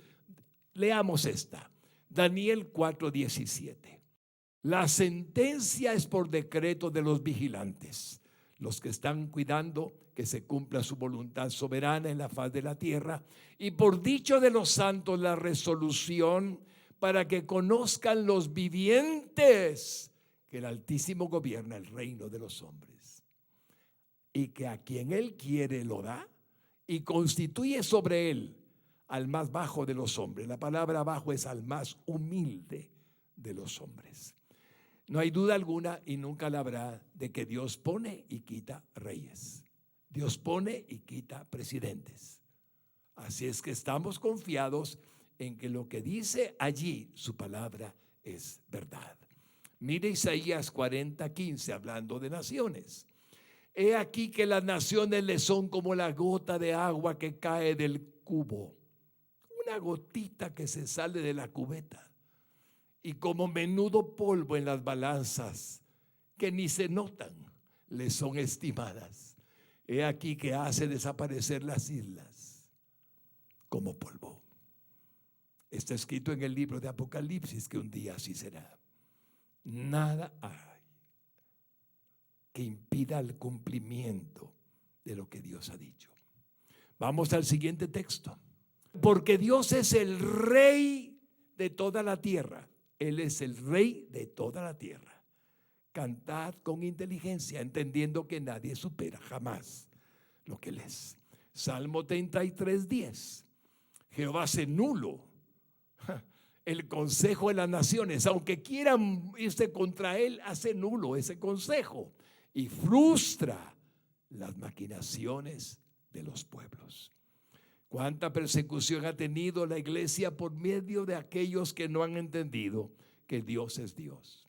leamos esta. Daniel 4:17. La sentencia es por decreto de los vigilantes, los que están cuidando que se cumpla su voluntad soberana en la faz de la tierra, y por dicho de los santos la resolución para que conozcan los vivientes que el Altísimo gobierna el reino de los hombres, y que a quien Él quiere lo da y constituye sobre él al más bajo de los hombres. La palabra bajo es al más humilde de los hombres. No hay duda alguna y nunca la habrá de que Dios pone y quita reyes. Dios pone y quita presidentes. Así es que estamos confiados en que lo que dice allí su palabra es verdad. Mire Isaías 40:15, hablando de naciones. He aquí que las naciones le son como la gota de agua que cae del cubo, una gotita que se sale de la cubeta, y como menudo polvo en las balanzas que ni se notan, le son estimadas. He aquí que hace desaparecer las islas como polvo. Está escrito en el libro de Apocalipsis que un día así será. Nada hay que impida el cumplimiento de lo que Dios ha dicho. Vamos al siguiente texto. Porque Dios es el rey de toda la tierra. Él es el rey de toda la tierra. Cantad con inteligencia, entendiendo que nadie supera jamás lo que Él es. Salmo 33:10. Jehová hace nulo el consejo de las naciones. Aunque quieran irse contra Él, hace nulo ese consejo y frustra las maquinaciones de los pueblos. ¿Cuánta persecución ha tenido la iglesia por medio de aquellos que no han entendido que Dios es Dios?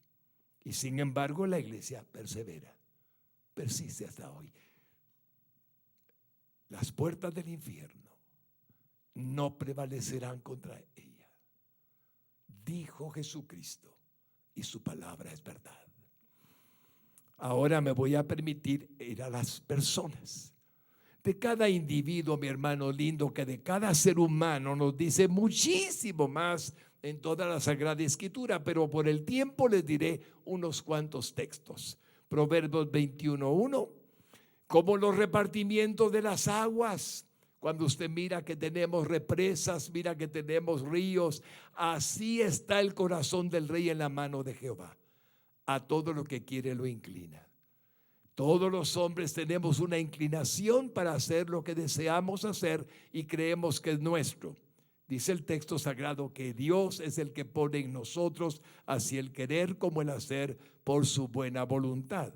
Y sin embargo la iglesia persevera, persiste hasta hoy. Las puertas del infierno no prevalecerán contra ella, dijo Jesucristo, y su palabra es verdad. Ahora me voy a permitir ir a las personas. De cada individuo, mi hermano lindo, que de cada ser humano nos dice muchísimo más en toda la Sagrada Escritura, pero por el tiempo les diré unos cuantos textos. Proverbios 21:1, como los repartimientos de las aguas. Cuando usted mira que tenemos represas, mira que tenemos ríos, así está el corazón del rey en la mano de Jehová. A todo lo que quiere lo inclina. Todos los hombres tenemos una inclinación para hacer lo que deseamos hacer y creemos que es nuestro. Dice el texto sagrado que Dios es el que pone en nosotros así el querer como el hacer por su buena voluntad.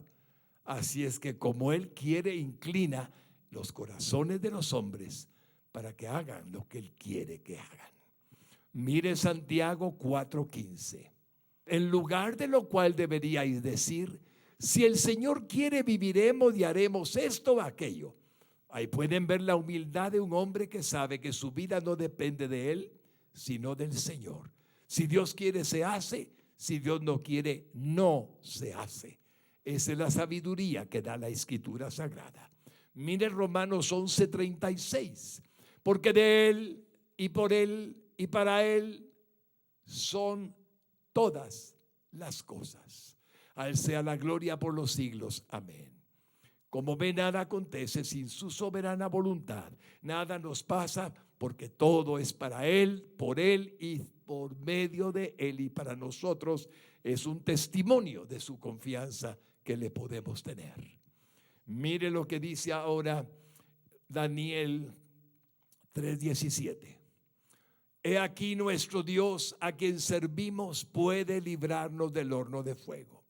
Así es que como Él quiere, inclina los corazones de los hombres para que hagan lo que Él quiere que hagan. Mire Santiago 4:15. En lugar de lo cual deberíais decir: si el Señor quiere, viviremos y haremos esto o aquello. Ahí pueden ver la humildad de un hombre que sabe que su vida no depende de él, sino del Señor. Si Dios quiere, se hace. Si Dios no quiere, no se hace. Esa es la sabiduría que da la Escritura Sagrada. Mire Romanos 11:36. Porque de Él y por Él y para Él son todas las cosas. A Él sea la gloria por los siglos. Amén. Como ve, nada acontece sin su soberana voluntad. Nada nos pasa porque todo es para Él, por Él y por medio de Él. Y para nosotros es un testimonio de su confianza que le podemos tener. Mire lo que dice ahora Daniel 3:17. He aquí nuestro Dios, a quien servimos, puede librarnos del horno de fuego.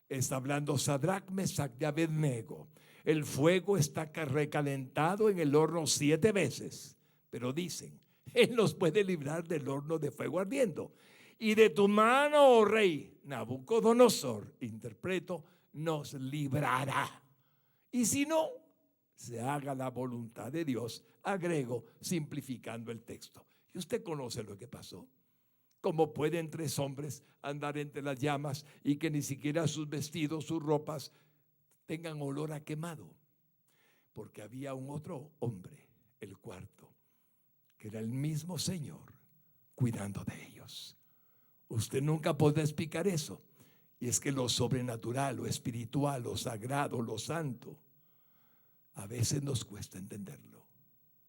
Está hablando Sadrach, Mesach y Abednego. El fuego está recalentado en el horno 7 veces, pero dicen: Él nos puede librar del horno de fuego ardiendo. Y de tu mano, oh rey Nabucodonosor, interpreto, nos librará. Y si no, se haga la voluntad de Dios, agrego, simplificando el texto. Y usted conoce lo que pasó. ¿Cómo pueden 3 hombres andar entre las llamas y que ni siquiera sus vestidos, sus ropas tengan olor a quemado? Porque había un otro hombre, el cuarto, que era el mismo Señor, cuidando de ellos. Usted nunca podrá explicar eso. Y es que lo sobrenatural, lo espiritual, lo sagrado, lo santo, a veces nos cuesta entenderlo,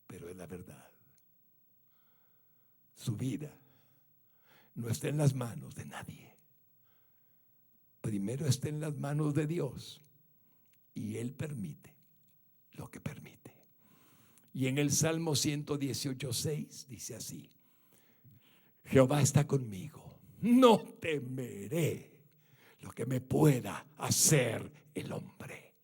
pero es la verdad. Su vida no está en las manos de nadie. Primero está en las manos de Dios, y Él permite lo que permite. Y en el Salmo 118:6 dice así: Jehová está conmigo, no temeré lo que me pueda hacer el hombre.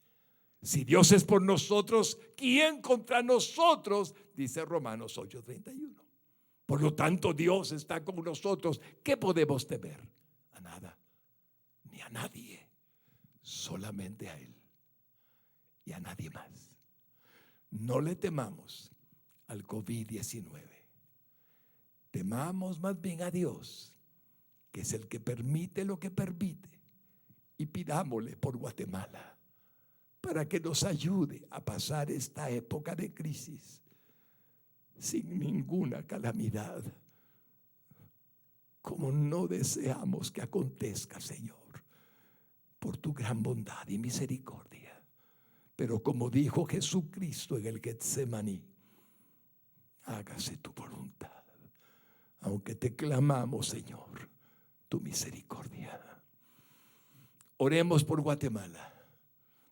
Si Dios es por nosotros, ¿quién contra nosotros? Dice Romanos 8:31. Por lo tanto, Dios está con nosotros. ¿Qué podemos temer? A nada, ni a nadie, solamente a Él y a nadie más. No le temamos al COVID-19. Temamos más bien a Dios, que es el que permite lo que permite, y pidámosle por Guatemala para que nos ayude a pasar esta época de crisis sin ninguna calamidad, como no deseamos que acontezca, Señor, por tu gran bondad y misericordia. Pero como dijo Jesucristo en el Getsemaní: hágase tu voluntad, aunque te clamamos, Señor, tu misericordia. Oremos por Guatemala,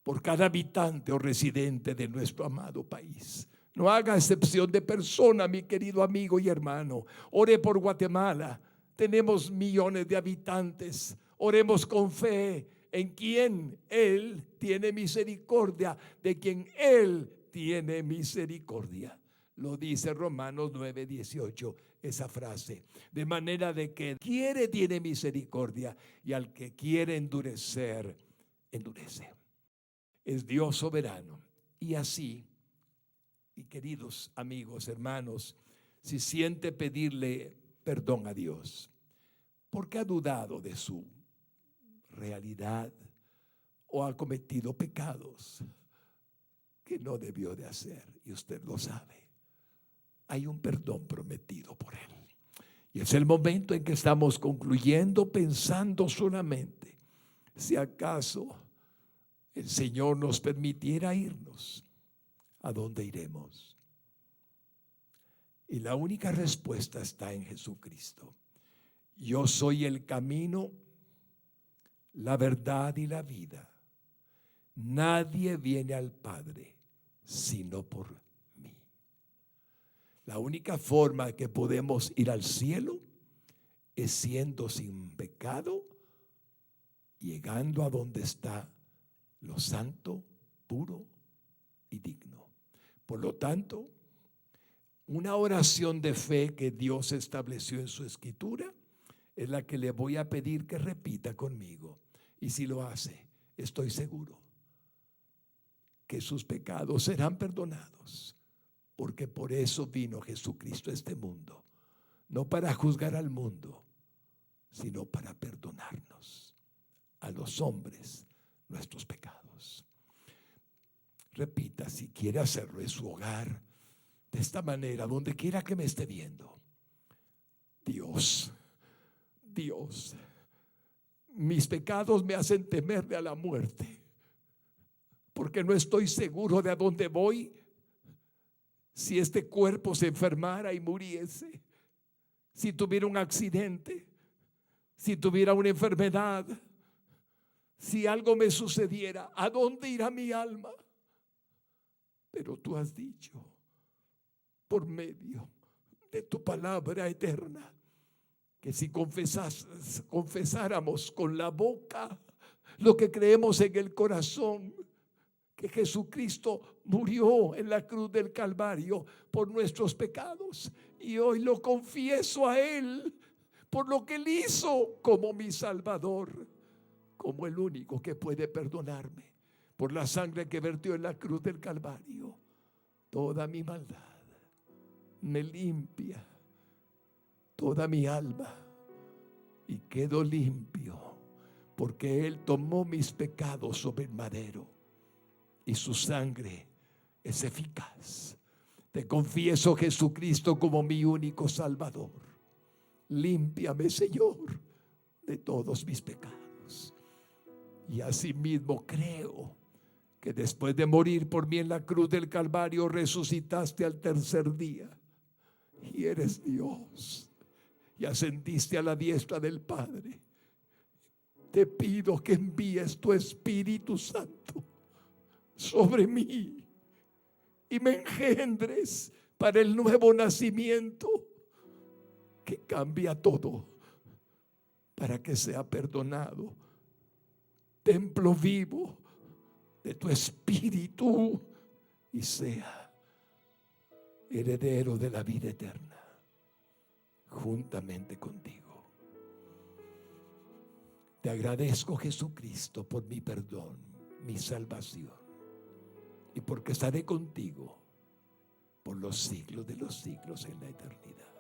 por cada habitante o residente de nuestro amado país. No haga excepción de persona, mi querido amigo y hermano. Ore por Guatemala. Tenemos millones de habitantes. Oremos con fe en quien Él tiene misericordia, de quien Él tiene misericordia. Lo dice Romanos 9:18, esa frase. De manera de que quiere tiene misericordia y al que quiere endurecer, endurece. Es Dios soberano. Y así, y queridos amigos, hermanos, si siente pedirle perdón a Dios, porque ha dudado de su realidad o ha cometido pecados que no debió de hacer, y usted lo sabe, hay un perdón prometido por Él. Y es el momento en que estamos concluyendo, pensando solamente si acaso el Señor nos permitiera irnos, ¿a dónde iremos? Y la única respuesta está en Jesucristo. Yo soy el camino, la verdad y la vida. Nadie viene al Padre sino por mí. La única forma que podemos ir al cielo es siendo sin pecado, llegando a donde está lo santo, puro y digno. Por lo tanto, una oración de fe que Dios estableció en su escritura es la que le voy a pedir que repita conmigo. Y si lo hace, estoy seguro que sus pecados serán perdonados, porque por eso vino Jesucristo a este mundo, no para juzgar al mundo, sino para perdonarnos a los hombres nuestros pecados. Repita, si quiere hacerlo en su hogar, de esta manera, donde quiera que me esté viendo. Dios, mis pecados me hacen temerle a la muerte, porque no estoy seguro de a dónde voy si este cuerpo se enfermara y muriese, si tuviera un accidente, si tuviera una enfermedad, si algo me sucediera, ¿a dónde irá mi alma? Pero tú has dicho, por medio de tu palabra eterna, que si confesáramos con la boca lo que creemos en el corazón, que Jesucristo murió en la cruz del Calvario por nuestros pecados, y hoy lo confieso a Él por lo que Él hizo como mi Salvador, como el único que puede perdonarme por la sangre que vertió en la cruz del Calvario. Toda mi maldad me limpia, toda mi alma, y quedo limpio porque Él tomó mis pecados sobre el madero y su sangre es eficaz. Te confieso, Jesucristo, como mi único Salvador. Límpiame, Señor, de todos mis pecados. Y asimismo creo que después de morir por mí en la cruz del Calvario, resucitaste al tercer día y eres Dios y ascendiste a la diestra del Padre. Te pido que envíes tu Espíritu Santo sobre mí y me engendres para el nuevo nacimiento que cambia todo, para que sea perdonado, templo vivo de tu Espíritu, y sea heredero de la vida eterna juntamente contigo. Te agradezco, Jesucristo, por mi perdón, mi salvación, y porque estaré contigo por los siglos de los siglos en la eternidad.